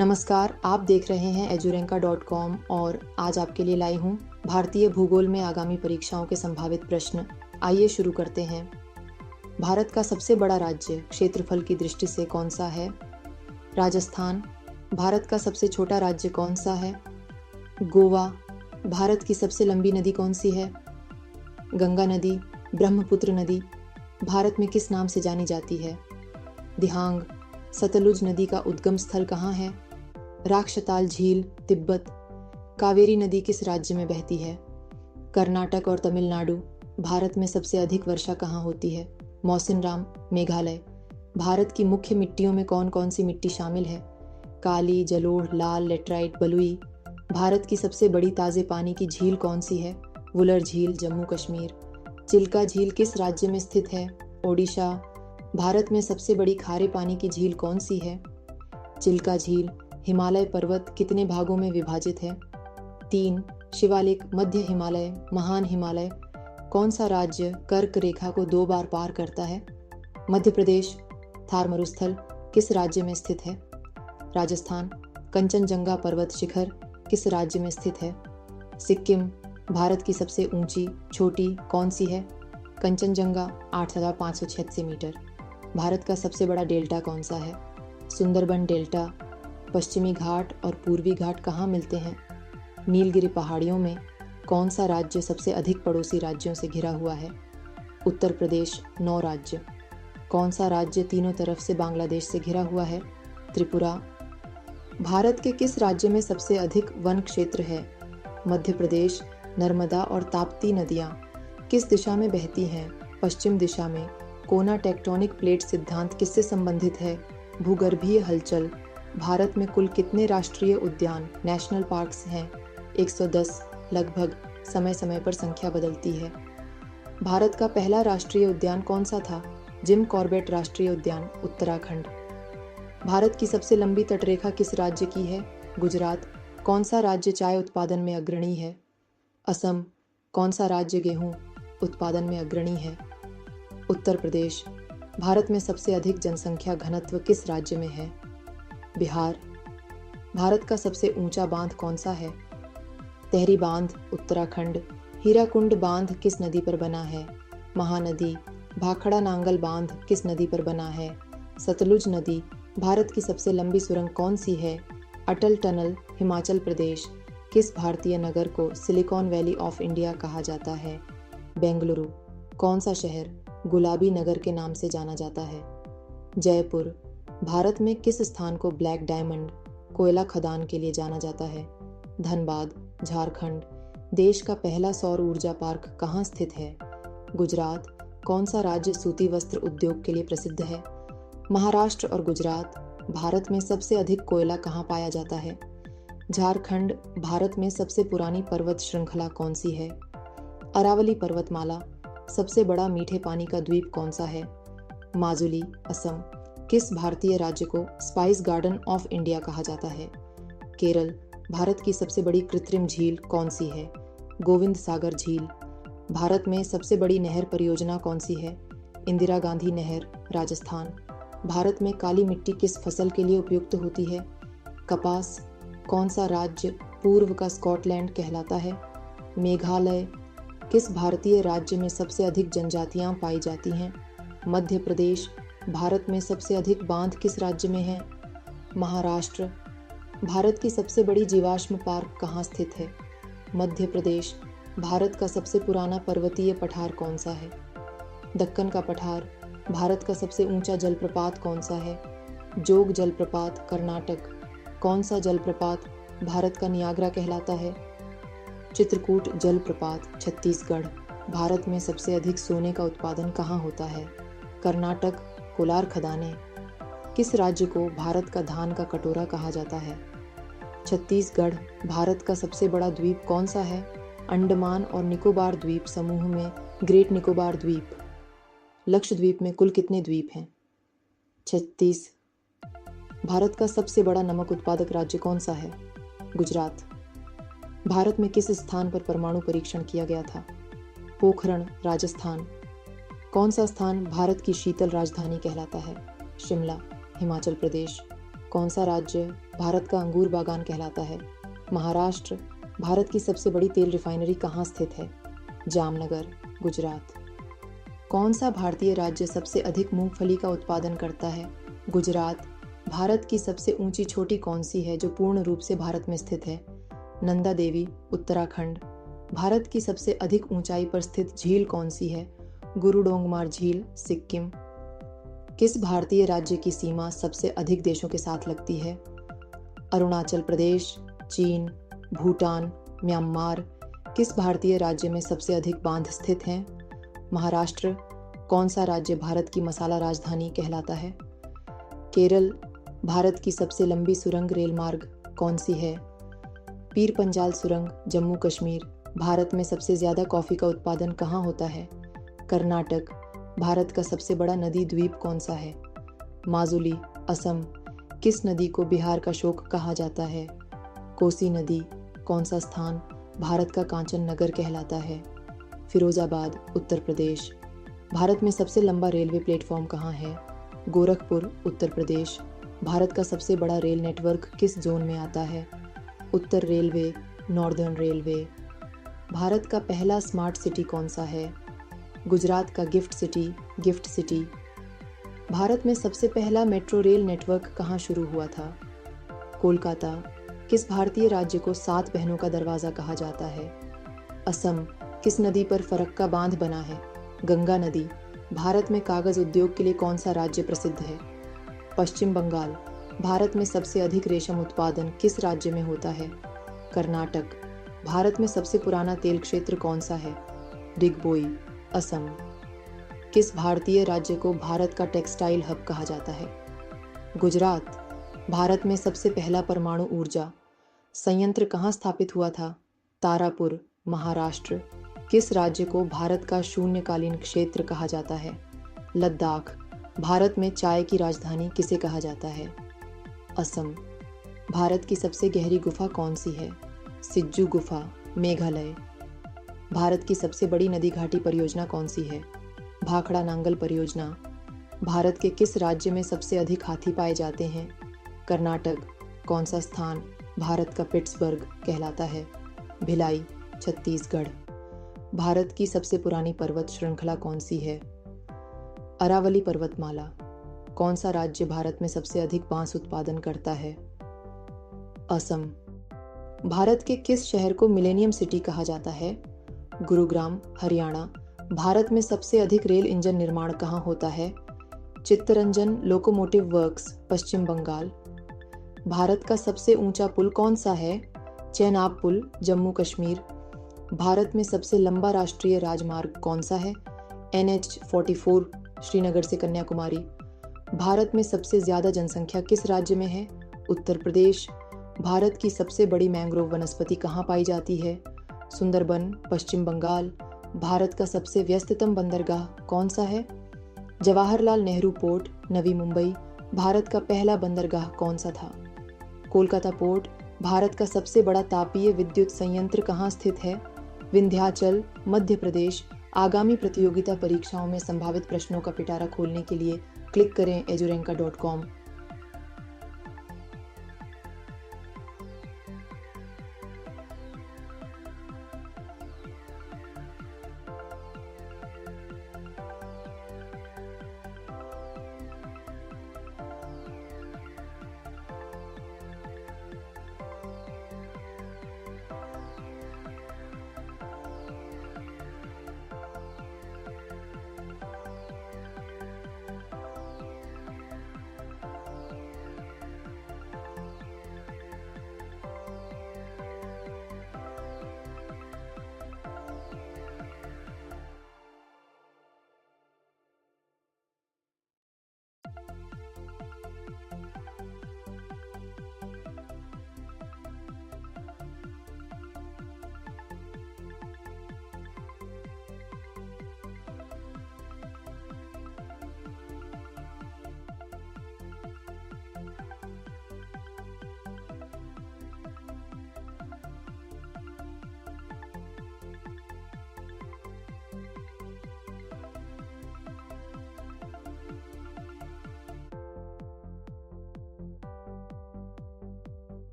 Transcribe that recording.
नमस्कार, आप देख रहे हैं edurenka.com और आज आपके लिए लाई हूँ भारतीय भूगोल में आगामी परीक्षाओं के संभावित प्रश्न। आइए शुरू करते हैं। भारत का सबसे बड़ा राज्य क्षेत्रफल की दृष्टि से कौन सा है? राजस्थान। भारत का सबसे छोटा राज्य कौन सा है? गोवा। भारत की सबसे लंबी नदी कौन सी है? गंगा नदी, ब्रह्मपुत्र नदी भारत में किस नाम से जानी जाती है? दिहांग। सतलुज नदी का उद्गम स्थल कहाँ है? राक्षताल झील, तिब्बत। कावेरी नदी किस राज्य में बहती है? कर्नाटक और तमिलनाडु। भारत में सबसे अधिक वर्षा कहाँ होती है? मौसिनराम, मेघालय। भारत की मुख्य मिट्टियों में कौन कौन सी मिट्टी शामिल है? काली, जलोढ़, लाल, लेटराइट, बलुई। भारत की सबसे बड़ी ताज़े पानी की झील कौन सी है? वुलर झील, जम्मू कश्मीर। चिल्का झील किस राज्य में स्थित है? ओडिशा। भारत में सबसे बड़ी खारे पानी की झील कौन सी है? चिल्का झील। हिमालय पर्वत कितने भागों में विभाजित है? 3। शिवालिक, मध्य हिमालय, महान हिमालय। कौन सा राज्य कर्क रेखा को 2 बार पार करता है? मध्य प्रदेश। थार मरुस्थल किस राज्य में स्थित है? राजस्थान। कंचनजंगा पर्वत शिखर किस राज्य में स्थित है? सिक्किम। भारत की सबसे ऊंची चोटी कौन सी है? कंचनजंगा 8,586 मीटर। भारत का सबसे बड़ा डेल्टा कौन सा है? सुंदरबन डेल्टा। पश्चिमी घाट और पूर्वी घाट कहाँ मिलते हैं? नीलगिरी पहाड़ियों में। कौन सा राज्य सबसे अधिक पड़ोसी राज्यों से घिरा हुआ है? उत्तर प्रदेश। 9 राज्य। कौन सा राज्य तीनों तरफ से बांग्लादेश से घिरा हुआ है? त्रिपुरा। भारत के किस राज्य में सबसे अधिक वन क्षेत्र है? मध्य प्रदेश। नर्मदा और ताप्ती नदियाँ किस दिशा में बहती हैं? पश्चिम दिशा में। कोना टेक्टोनिक प्लेट सिद्धांत किससे संबंधित है? भूगर्भीय हलचल। भारत में कुल कितने राष्ट्रीय उद्यान नेशनल पार्क्स हैं? 110 लगभग। समय समय पर संख्या बदलती है। भारत का पहला राष्ट्रीय उद्यान कौन सा था? जिम कॉर्बेट राष्ट्रीय उद्यान, उत्तराखंड। भारत की सबसे लंबी तटरेखा किस राज्य की है? गुजरात। कौन सा राज्य चाय उत्पादन में अग्रणी है? असम। कौन सा राज्य गेहूं उत्पादन में अग्रणी है? उत्तर प्रदेश। भारत में सबसे अधिक जनसंख्या घनत्व किस राज्य में है? बिहार। भारत का सबसे ऊंचा बांध कौन सा है? तेहरी बांध, उत्तराखंड। हीराकुंड बांध किस नदी पर बना है? महानदी। भाखड़ा नांगल बांध किस नदी पर बना है? सतलुज नदी। भारत की सबसे लंबी सुरंग कौन सी है? अटल टनल, हिमाचल प्रदेश। किस भारतीय नगर को सिलिकॉन वैली ऑफ इंडिया कहा जाता है? बेंगलुरु। कौन सा शहर गुलाबी नगर के नाम से जाना जाता है? जयपुर। भारत में किस स्थान को ब्लैक डायमंड कोयला खदान के लिए जाना जाता है? धनबाद, झारखंड। देश का पहला सौर ऊर्जा पार्क कहाँ स्थित है? गुजरात। कौन सा राज्य सूती वस्त्र उद्योग के लिए प्रसिद्ध है? महाराष्ट्र और गुजरात। भारत में सबसे अधिक कोयला कहाँ पाया जाता है? झारखंड। भारत में सबसे पुरानी पर्वत श्रृंखला कौन सी है? अरावली पर्वतमाला। सबसे बड़ा मीठे पानी का द्वीप कौन सा है? माजुली, असम। किस भारतीय राज्य को स्पाइस गार्डन ऑफ इंडिया कहा जाता है? केरल। भारत की सबसे बड़ी कृत्रिम झील कौन सी है? गोविंद सागर झील। भारत में सबसे बड़ी नहर परियोजना कौन सी है? इंदिरा गांधी नहर, राजस्थान। भारत में काली मिट्टी किस फसल के लिए उपयुक्त होती है? कपास। कौन सा राज्य पूर्व का स्कॉटलैंड कहलाता है? मेघालय। किस भारतीय राज्य में सबसे अधिक जनजातियां पाई जाती हैं? मध्य प्रदेश। भारत में सबसे अधिक बांध किस राज्य में है? महाराष्ट्र। भारत की सबसे बड़ी जीवाश्म पार्क कहाँ स्थित है? मध्य प्रदेश। भारत का सबसे पुराना पर्वतीय पठार कौन सा है? दक्कन का पठार। भारत का सबसे ऊंचा जलप्रपात कौन सा है? जोग जलप्रपात, कर्नाटक। कौन सा जलप्रपात भारत का नियाग्रा कहलाता है? चित्रकूट जलप्रपात, छत्तीसगढ़। भारत में सबसे अधिक सोने का उत्पादन कहाँ होता है? कर्नाटक, कोलार खदानें। किस राज्य को भारत का धान का कटोरा कहा जाता है? छत्तीसगढ़। भारत का सबसे बड़ा द्वीप कौन सा है? अंडमान और निकोबार द्वीप समूह में ग्रेट निकोबार द्वीप। लक्षद्वीप में कुल कितने द्वीप हैं? 36। भारत का सबसे बड़ा नमक उत्पादक राज्य कौन सा है? गुजरात। भारत में किस स्थान पर परमाणु परीक्षण किया गया था? पोखरण, राजस्थान। कौन सा स्थान भारत की शीतल राजधानी कहलाता है? शिमला, हिमाचल प्रदेश। कौन सा राज्य भारत का अंगूर बागान कहलाता है? महाराष्ट्र। भारत की सबसे बड़ी तेल रिफाइनरी कहाँ स्थित है? जामनगर, गुजरात। कौन सा भारतीय राज्य सबसे अधिक मूंगफली का उत्पादन करता है? गुजरात। भारत की सबसे ऊंची चोटी कौन सी है जो पूर्ण रूप से भारत में स्थित है? नंदा देवी, उत्तराखंड। भारत की सबसे अधिक ऊंचाई पर स्थित झील कौन सी है? गुरुडोंगमार झील, सिक्किम। किस भारतीय राज्य की सीमा सबसे अधिक देशों के साथ लगती है? अरुणाचल प्रदेश, चीन, भूटान, म्यांमार। किस भारतीय राज्य में सबसे अधिक बांध स्थित हैं? महाराष्ट्र। कौन सा राज्य भारत की मसाला राजधानी कहलाता है? केरल। भारत की सबसे लंबी सुरंग रेल मार्ग कौन सी है? पीर पंजाल सुरंग, जम्मू कश्मीर। भारत में सबसे ज़्यादा कॉफ़ी का उत्पादन कहाँ होता है? कर्नाटक। भारत का सबसे बड़ा नदी द्वीप कौन सा है? माजुली, असम। किस नदी को बिहार का शोक कहा जाता है? कोसी नदी। कौन सा स्थान भारत का कांचन नगर कहलाता है? फिरोजाबाद, उत्तर प्रदेश। भारत में सबसे लंबा रेलवे प्लेटफॉर्म कहाँ है? गोरखपुर, उत्तर प्रदेश। भारत का सबसे बड़ा रेल नेटवर्क किस जोन में आता है? उत्तर रेलवे, नॉर्दर्न रेलवे। भारत का पहला स्मार्ट सिटी कौन सा है? गुजरात का गिफ्ट सिटी। भारत में सबसे पहला मेट्रो रेल नेटवर्क कहाँ शुरू हुआ था? कोलकाता। किस भारतीय राज्य को 7 बहनों का दरवाज़ा कहा जाता है? असम। किस नदी पर फरक्का बांध बना है? गंगा नदी। भारत में कागज़ उद्योग के लिए कौन सा राज्य प्रसिद्ध है? पश्चिम बंगाल। भारत में सबसे अधिक रेशम उत्पादन किस राज्य में होता है? कर्नाटक। भारत में सबसे पुराना तेल क्षेत्र कौन सा है? डिगबोई, असम। किस भारतीय राज्य को भारत का टेक्सटाइल हब कहा जाता है? गुजरात। भारत में सबसे पहला परमाणु ऊर्जा संयंत्र कहाँ स्थापित हुआ था? तारापुर, महाराष्ट्र। किस राज्य को भारत का शून्यकालीन क्षेत्र कहा जाता है? लद्दाख। भारत में चाय की राजधानी किसे कहा जाता है? असम। भारत की सबसे गहरी गुफा कौन सी है? सिज्जू गुफा, मेघालय। भारत की सबसे बड़ी नदी घाटी परियोजना कौन सी है? भाखड़ा नांगल परियोजना। भारत के किस राज्य में सबसे अधिक हाथी पाए जाते हैं? कर्नाटक। कौन सा स्थान भारत का पिट्सबर्ग कहलाता है? भिलाई, छत्तीसगढ़। भारत की सबसे पुरानी पर्वत श्रृंखला कौन सी है? अरावली पर्वतमाला। कौन सा राज्य भारत में सबसे अधिक बांस उत्पादन करता है? असम। भारत के किस शहर को मिलेनियम सिटी कहा जाता है? गुरुग्राम, हरियाणा। भारत में सबसे अधिक रेल इंजन निर्माण कहाँ होता है? चित्तरंजन लोकोमोटिव वर्क्स, पश्चिम बंगाल। भारत का सबसे ऊंचा पुल कौन सा है? चेनाब पुल, जम्मू कश्मीर। भारत में सबसे लंबा राष्ट्रीय राजमार्ग कौन सा है? NH-44, श्रीनगर से कन्याकुमारी। भारत में सबसे ज़्यादा जनसंख्या किस राज्य में है? उत्तर प्रदेश। भारत की सबसे बड़ी मैंग्रोव वनस्पति कहाँ पाई जाती है? सुंदरबन, पश्चिम बंगाल। भारत का सबसे व्यस्ततम बंदरगाह कौन सा है? जवाहरलाल नेहरू पोर्ट, नवी मुंबई। भारत का पहला बंदरगाह कौन सा था? कोलकाता पोर्ट। भारत का सबसे बड़ा तापीय विद्युत संयंत्र कहाँ स्थित है? विंध्याचल, मध्य प्रदेश। आगामी प्रतियोगिता परीक्षाओं में संभावित प्रश्नों का पिटारा खोलने के लिए क्लिक करें edurenka.com।